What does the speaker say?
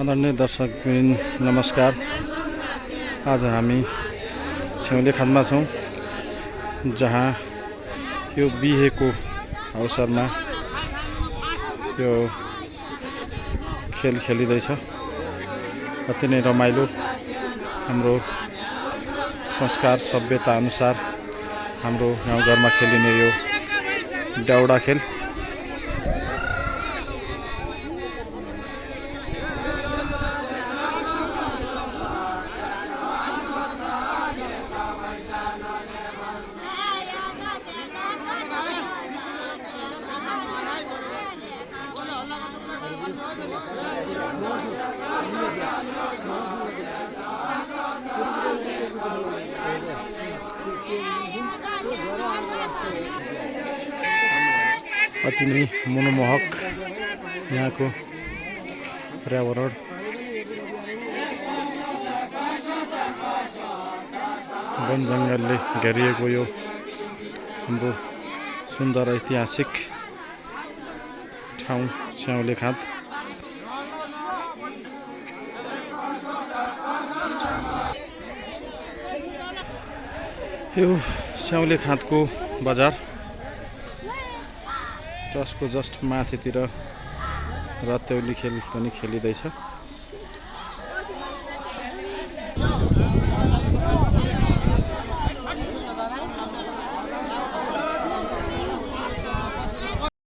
आदरणीय दर्शकवृन्द नमस्कार। आज हामी स्याउले खातमा छौँ, जहाँ यो बिहेको अवसरमा यो खेल खेलिँदैछ। अति नै रमाइलो हाम्रो संस्कार सभ्यता अनुसार हाम्रो गाउँघरमा खेलिने यो दौडा खेल। अति नै मनमोहक यहाँको पर्यावरण। वन जङ्गलले घेरिएको यो हाम्रो सुन्दर ऐतिहासिक ठाउँ स्याउले खात। यो स्याउले खातको बजार, जसको जस्ट माथितिर रत्तौली खेल पनि खेलिँदैछ।